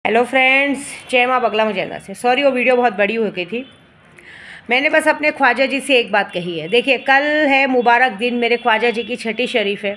Hello friends, जय माँ बगला मुजैना से। सॉरी, वो वीडियो बहुत बड़ी हो गई थी। मैंने बस अपने ख्वाजा जी से एक बात कही है। देखिए, कल है मुबारक दिन, मेरे ख्वाजा जी की छठी शरीफ है।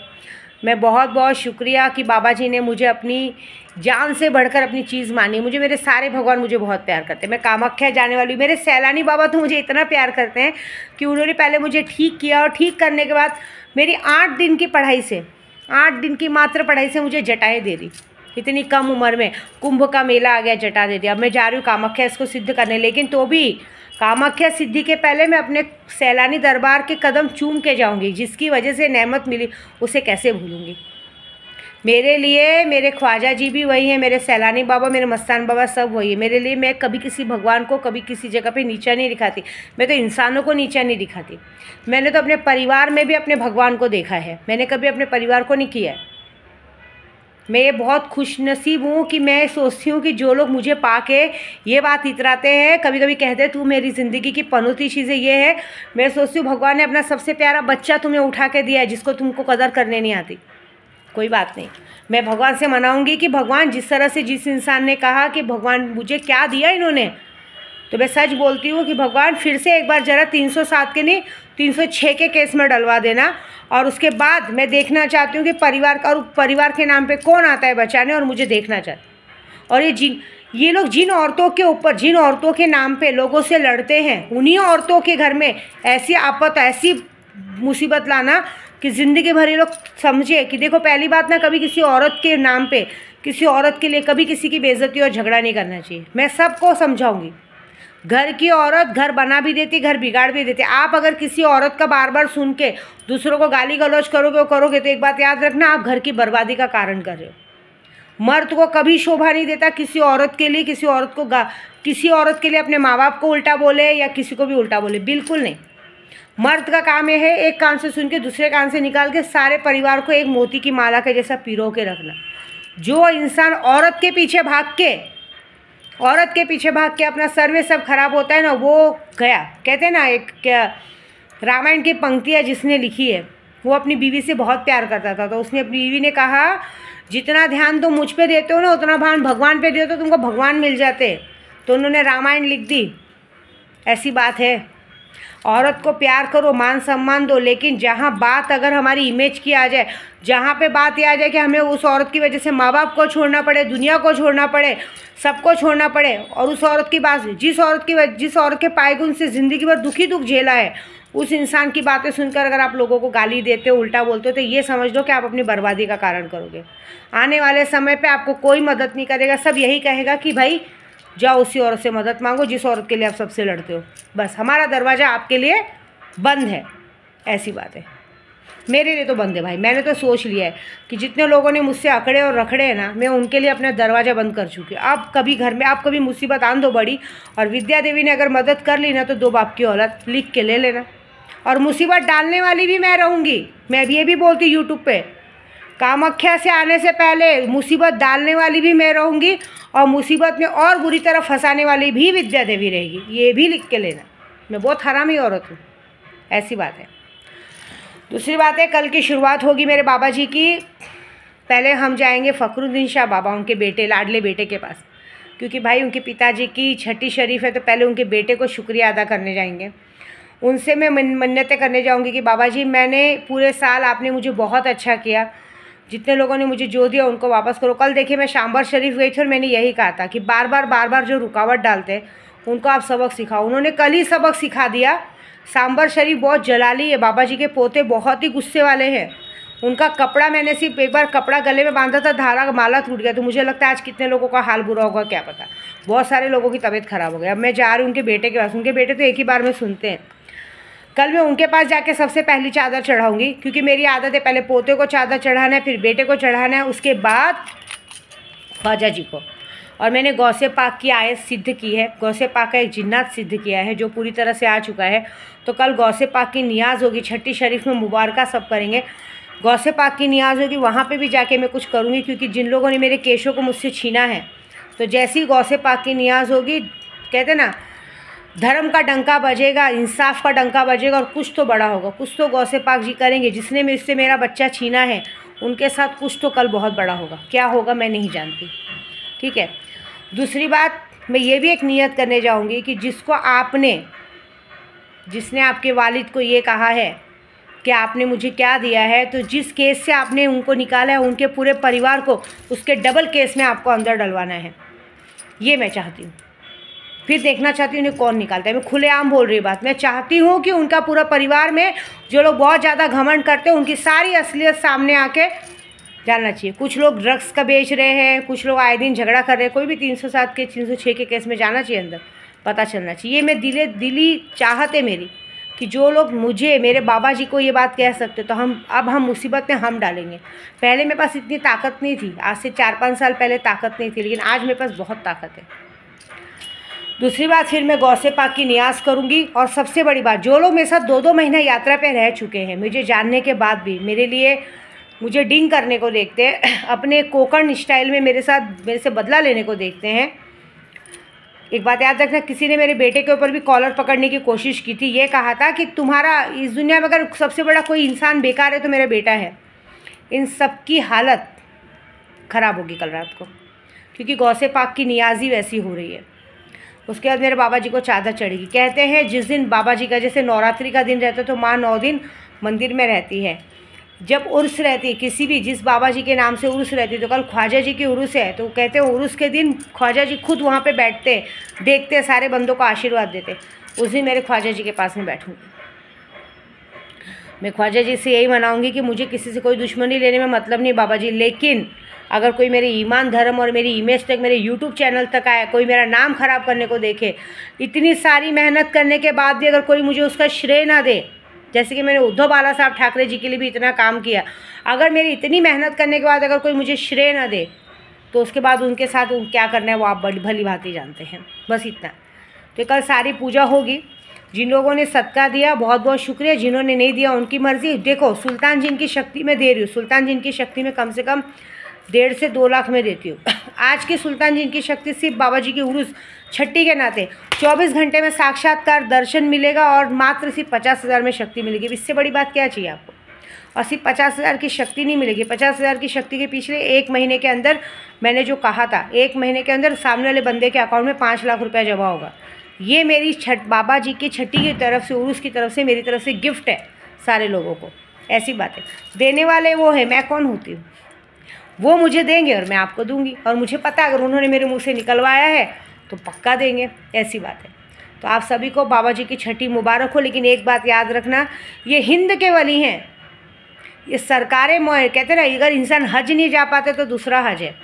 मैं बहुत बहुत शुक्रिया कि बाबा जी ने मुझे अपनी जान से बढ़कर अपनी चीज़ मानी। मुझे मेरे सारे भगवान मुझे बहुत प्यार करते हैं। मैं कामाख्या जाने वाली हूँ। मेरे सैलानी बाबा तो मुझे इतना प्यार करते हैं कि उन्होंने पहले मुझे ठीक किया और ठीक करने के बाद मेरी 8 दिन की पढ़ाई से, 8 दिन की मात्र पढ़ाई से मुझे जटाएँ दे दी। इतनी कम उम्र में कुंभ का मेला आ गया, जटा दे दिया। अब मैं जा रही हूँ कामाख्या इसको सिद्ध करने, लेकिन तो भी कामाख्या सिद्धि के पहले मैं अपने सैलानी दरबार के कदम चूम के जाऊँगी। जिसकी वजह से नेमत मिली उसे कैसे भूलूँगी। मेरे लिए मेरे ख्वाजा जी भी वही है, मेरे सैलानी बाबा, मेरे मस्तान बाबा सब वही है मेरे लिए। मैं कभी किसी भगवान को कभी किसी जगह पे नीचा नहीं दिखाती। मैं तो इंसानों को नीचा नहीं दिखाती। मैंने तो अपने परिवार में भी अपने भगवान को देखा है। मैंने कभी अपने परिवार को नहीं किया है। मैं ये बहुत खुशनसीब हूँ कि मैं सोचती हूँ कि जो लोग मुझे पा के ये बात इतराते हैं, कभी कभी कहते हैं तू मेरी ज़िंदगी की पनौती चीज़ें ये है। मैं सोचती हूँ भगवान ने अपना सबसे प्यारा बच्चा तुम्हें उठा के दिया है, जिसको तुमको कदर करने नहीं आती। कोई बात नहीं, मैं भगवान से मनाऊँगी कि भगवान जिस तरह से जिस इंसान ने कहा कि भगवान मुझे क्या दिया इन्होंने, तो मैं सच बोलती हूँ कि भगवान फिर से एक बार ज़रा 307 के नहीं 306 के केस में डलवा देना। और उसके बाद मैं देखना चाहती हूँ कि परिवार के नाम पे कौन आता है बचाने, और मुझे देखना चाहती। और ये लोग जिन औरतों के ऊपर, जिन औरतों के नाम पे लोगों से लड़ते हैं, उन्हीं औरतों के घर में ऐसी आफत, ऐसी मुसीबत लाना कि ज़िंदगी भर ये लोग समझे कि देखो, पहली बात ना, कभी किसी औरत के नाम पे, किसी औरत के लिए कभी किसी की बेइज्जती और झगड़ा नहीं करना चाहिए। मैं सबको समझाऊँगी। घर की औरत घर बना भी देती, घर बिगाड़ भी देती। आप अगर किसी औरत का बार बार सुन के दूसरों को गाली गलौज करोगे तो एक बात याद रखना, आप घर की बर्बादी का कारण कर रहे हो। मर्द को कभी शोभा नहीं देता किसी औरत के लिए, किसी औरत के लिए अपने माँ बाप को उल्टा बोले या किसी को भी उल्टा बोले, बिल्कुल नहीं। मर्द का काम यह है, एक कान से सुन के दूसरे कान से निकाल के सारे परिवार को एक मोती की माला के जैसा पिरो के रखना। जो इंसान औरत के पीछे भाग के अपना सर्वे सब खराब होता है ना, वो गया। कहते हैं ना, एक क्या रामायण की पंक्तियाँ जिसने लिखी है, वो अपनी बीवी से बहुत प्यार करता था। तो उसने, अपनी बीवी ने कहा, जितना ध्यान तुम मुझ पे देते हो ना, उतना ध्यान भगवान पे दे तो तुमको भगवान मिल जाते। तो उन्होंने रामायण लिख दी। ऐसी बात है। औरत को प्यार करो, मान सम्मान दो, लेकिन जहाँ बात अगर हमारी इमेज की आ जाए, जहाँ पे बात ये आ जाए कि हमें उस औरत की वजह से माँ बाप को छोड़ना पड़े, दुनिया को छोड़ना पड़े, सबको छोड़ना पड़े, और उस औरत की बात, जिस औरत के पायगुन से ज़िंदगी भर दुख झेला है, उस इंसान की बातें सुनकर अगर आप लोगों को गाली देते हो, उल्टा बोलते हो, तो ये समझ लो कि आप अपनी बर्बादी का कारण करोगे। आने वाले समय पर आपको कोई मदद नहीं करेगा। सब यही कहेगा कि भाई जाओ उसी औरत से मदद मांगो जिस औरत के लिए आप सबसे लड़ते हो। बस हमारा दरवाज़ा आपके लिए बंद है। ऐसी बात है। मेरे लिए तो बंद है भाई। मैंने तो सोच लिया है कि जितने लोगों ने मुझसे अकड़े और रखड़े हैं ना, मैं उनके लिए अपना दरवाज़ा बंद कर चुकी हूँ। आप कभी घर में, आप कभी मुसीबत आन दो बड़ी, और विद्या देवी ने अगर मदद कर ली ना, तो 2 बाप की औलाद लिख के ले लेना। और मुसीबत डालने वाली भी मैं रहूँगी। मैं ये भी बोलती यूट्यूब पर, कामाख्या से आने से पहले मुसीबत डालने वाली भी मैं रहूँगी, और मुसीबत में और बुरी तरह फंसाने वाली भी विद्या देवी रहेगी। ये भी लिख के लेना। मैं बहुत हरामी औरत हूँ। ऐसी बात है। दूसरी बात है, कल की शुरुआत होगी मेरे बाबा जी की। पहले हम जाएंगे फ़खरुद्दीन शाह बाबा, उनके बेटे, लाडले बेटे के पास, क्योंकि भाई उनके पिताजी की छठी शरीफ है, तो पहले उनके बेटे को शुक्रिया अदा करने जाएंगे। उनसे मैं मन्नतें करने जाऊँगी कि बाबा जी, मैंने पूरे साल आपने मुझे बहुत अच्छा किया, जितने लोगों ने मुझे जो दिया उनको वापस करो। कल देखिए, मैं शाम्बर शरीफ गई थी और मैंने यही कहा था कि बार बार जो रुकावट डालते हैं उनको आप सबक सिखाओ। उन्होंने कल ही सबक सिखा दिया। शाम्बर शरीफ बहुत जलाली है। बाबा जी के पोते बहुत ही गुस्से वाले हैं। उनका कपड़ा, मैंने सिर्फ एक बार कपड़ा गले में बांधा था, धारा माला टूट गया। तो मुझे लगता है आज कितने लोगों का हाल बुरा होगा क्या पता। बहुत सारे लोगों की तबीयत ख़राब हो गई। अब मैं जा रही हूँ उनके बेटे के पास। उनके बेटे तो एक ही बार में सुनते हैं। कल मैं उनके पास जाके सबसे पहली चादर चढ़ाऊंगी, क्योंकि मेरी आदत है पहले पोते को चादर चढ़ाना है, फिर बेटे को चढ़ाना है, उसके बाद ख्वाजा जी को। और मैंने गौसे पाक की आयत सिद्ध की है। गौसे पाक का एक जिन्नात सिद्ध किया है जो पूरी तरह से आ चुका है। तो कल गौसे पाक की नियाज़ होगी। छठी शरीफ में मुबारका सब करेंगे। गौसे पाक की नियाज़ होगी, वहाँ पे भी जाके मैं कुछ करूँगी, क्योंकि जिन लोगों ने मेरे केशों को मुझसे छीना है, तो जैसी ही गौसे पाक की नियाज़ होगी, कहते ना, धर्म का डंका बजेगा, इंसाफ का डंका बजेगा, और कुछ तो बड़ा होगा। कुछ तो गौसे पाक जी करेंगे। जिसने मुझसे मेरा बच्चा छीना है उनके साथ कुछ तो कल बहुत बड़ा होगा। क्या होगा मैं नहीं जानती। ठीक है। दूसरी बात, मैं ये भी एक नियत करने जाऊंगी कि जिसने आपके वालिद को ये कहा है कि आपने मुझे क्या दिया है, तो जिस केस से आपने उनको निकाला है, उनके पूरे परिवार को उसके डबल केस में आपको अंदर डलवाना है। ये मैं चाहती हूँ। फिर देखना चाहती हूँ उन्हें कौन निकालता है। मैं खुलेआम बोल रही बात। मैं चाहती हूँ कि उनका पूरा परिवार में जो लोग बहुत ज़्यादा घमंड करते हैं, उनकी सारी असलियत सामने आके जानना चाहिए। कुछ लोग ड्रग्स का बेच रहे हैं, कुछ लोग आए दिन झगड़ा कर रहे हैं। कोई भी 307 के 306 के केस में जाना चाहिए, अंदर पता चलना चाहिए। ये मैं दिली चाहत है मेरी कि जो लोग मुझे, मेरे बाबा जी को ये बात कह सकते, तो हम मुसीबत में हम डालेंगे। पहले मेरे पास इतनी ताकत नहीं थी, आज से 4-5 साल पहले ताकत नहीं थी, लेकिन आज मेरे पास बहुत ताकत है। दूसरी बात, फिर मैं गौसे पाक की नियाज़ करूँगी। और सबसे बड़ी बात, जो लोग मेरे साथ 2-2 महीना यात्रा पे रह चुके हैं, मुझे जानने के बाद भी मुझे डिंग करने को देखते हैं, अपने कोकण स्टाइल में मेरे से बदला लेने को देखते हैं। एक बात याद रखना, किसी ने मेरे बेटे के ऊपर भी कॉलर पकड़ने की कोशिश की थी। ये कहा था कि तुम्हारा इस दुनिया में अगर सबसे बड़ा कोई इंसान बेकार है तो मेरा बेटा है। इन सब की हालत ख़राब होगी कल रात को, क्योंकि गौसे पाक की नियाज़ी वैसी हो रही है। उसके बाद मेरे बाबा जी को चादर चढ़ेगी। कहते हैं जिस दिन बाबा जी का, जैसे नवरात्रि का दिन रहता है तो माँ 9 दिन मंदिर में रहती है। जब उर्स रहती है, किसी भी जिस बाबा जी के नाम से उर्स रहती है, तो कल ख्वाजा जी की उर्स है, तो कहते हैं उर्स के दिन ख्वाजा जी खुद वहाँ पे बैठते, देखते, सारे बंदों को आशीर्वाद देते। उस दिन मेरे ख्वाजा जी के पास में बैठूँगी। मैं ख्वाजा जी से यही मनाऊँगी कि मुझे किसी से कोई दुश्मनी लेने में मतलब नहीं बाबा जी, लेकिन अगर कोई मेरे ईमान, धर्म और मेरी इमेज तक, मेरे यूट्यूब चैनल तक आए, कोई मेरा नाम ख़राब करने को देखे, इतनी सारी मेहनत करने के बाद भी अगर कोई मुझे उसका श्रेय ना दे, जैसे कि मैंने उद्धव बाला साहब ठाकरे जी के लिए भी इतना काम किया, अगर मेरी इतनी मेहनत करने के बाद अगर कोई मुझे श्रेय ना दे, तो उसके बाद उनके साथ क्या करना है वो आप बड़ी भली भांति जानते हैं। बस इतना। तो कल सारी पूजा होगी। जिन लोगों ने सदका दिया बहुत बहुत शुक्रिया, जिन्होंने नहीं दिया उनकी मर्ज़ी। देखो, सुल्तान जिन की शक्ति में दे रही हूँ, सुल्तान जिन की शक्ति में कम से कम 1.5 से 2 लाख में देती हूँ। आज के सुल्तान जिन की शक्ति सिर्फ बाबा जी की उर्स छठी के नाते 24 घंटे में साक्षात्कार दर्शन मिलेगा और मात्र सिर्फ 50,000 में शक्ति मिलेगी। इससे बड़ी बात क्या चाहिए आपको? और सिर्फ 50,000 की शक्ति नहीं मिलेगी। 50,000 की शक्ति के पिछले 1 महीने के अंदर मैंने जो कहा था, 1 महीने के अंदर सामने वाले बंदे के अकाउंट में 5 लाख रुपया जमा होगा। ये मेरी बाबा जी की छठी की तरफ से, उर्स की तरफ से, मेरी तरफ से गिफ्ट है सारे लोगों को। ऐसी बात है। देने वाले वो है, मैं कौन होती हूँ? वो मुझे देंगे और मैं आपको दूंगी। और मुझे पता है अगर उन्होंने मेरे मुंह से निकलवाया है तो पक्का देंगे। ऐसी बात है। तो आप सभी को बाबा जी की छठी मुबारक हो। लेकिन एक बात याद रखना, ये हिंद के वली हैं, ये सरकारें मोए कहते हैं ना, अगर इंसान हज नहीं जा पाते तो दूसरा हज है।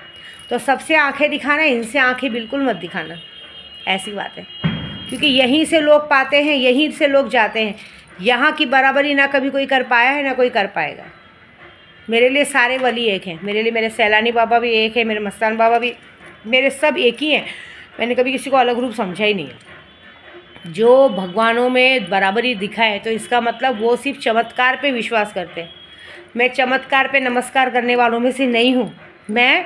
तो सबसे आंखें दिखाना, इनसे आंखें बिल्कुल मत दिखाना। ऐसी बात है, क्योंकि यहीं से लोग पाते हैं, यहीं से लोग जाते हैं। यहाँ की बराबरी ना कभी कोई कर पाया है, ना कोई कर पाएगा। मेरे लिए सारे वली एक हैं। मेरे लिए मेरे सैलानी बाबा भी एक है, मेरे मस्तान बाबा भी, मेरे सब एक ही हैं। मैंने कभी किसी को अलग रूप समझा ही नहीं है। जो भगवानों में बराबरी दिखाए तो इसका मतलब वो सिर्फ चमत्कार पे विश्वास करते हैं। मैं चमत्कार पे नमस्कार करने वालों में से नहीं हूँ, मैं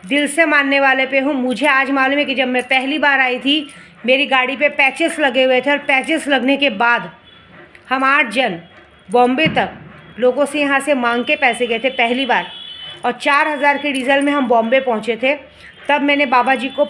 दिल से मानने वाले पे हूँ। मुझे आज मालूम है कि जब मैं पहली बार आई थी, मेरी गाड़ी पे पैचेस लगे हुए थे और पैचेस लगने के बाद हम 8 जन बॉम्बे तक लोगों से यहाँ से मांग के पैसे गए थे पहली बार, और 4,000 के डीजल में हम बॉम्बे पहुँचे थे। तब मैंने बाबा जी को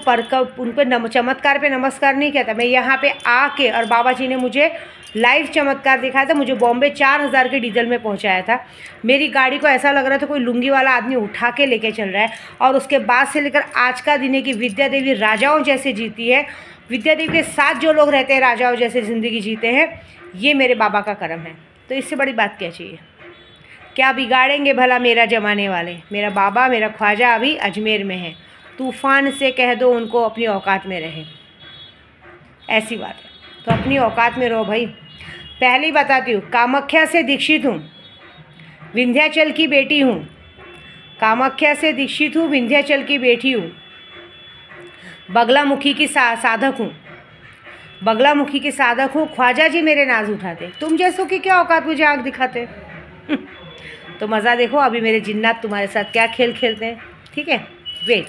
उन पर चमत्कार पे नमस्कार नहीं किया था। मैं यहाँ पे आके और बाबा जी ने मुझे लाइव चमत्कार दिखाया था, मुझे बॉम्बे 4,000 के डीजल में पहुँचाया था। मेरी गाड़ी को ऐसा लग रहा था कोई लुंगी वाला आदमी उठा के लेके चल रहा है। और उसके बाद से लेकर आज का दिन है कि विद्या देवी राजाओं जैसे जीती है। विद्या देवी के साथ जो लोग रहते हैं राजाओं जैसे ज़िंदगी जीते हैं, ये मेरे बाबा का करम है। तो इससे बड़ी बात क्या चाहिए? क्या बिगाड़ेंगे भला मेरा जमाने वाले? मेरा बाबा, मेरा ख्वाजा अभी अजमेर में है। तूफ़ान से कह दो उनको अपनी औकात में रहे। ऐसी बात है। तो अपनी औकात में रहो भाई। पहले ही बताती हूँ, कामाख्या से दीक्षित हूँ, विंध्याचल की बेटी हूँ। कामाख्या से दीक्षित हूँ, विंध्याचल की बेटी हूँ। बगलामुखी की साधक हूँ, बगलामुखी की साधक हूँ। ख्वाजा जी मेरे नाज उठाते, तुम जैसों की क्या औकात मुझे आँख दिखाते। तो मज़ा देखो अभी मेरे जिन्नात तुम्हारे साथ क्या खेल खेलते हैं। ठीक है, वेट।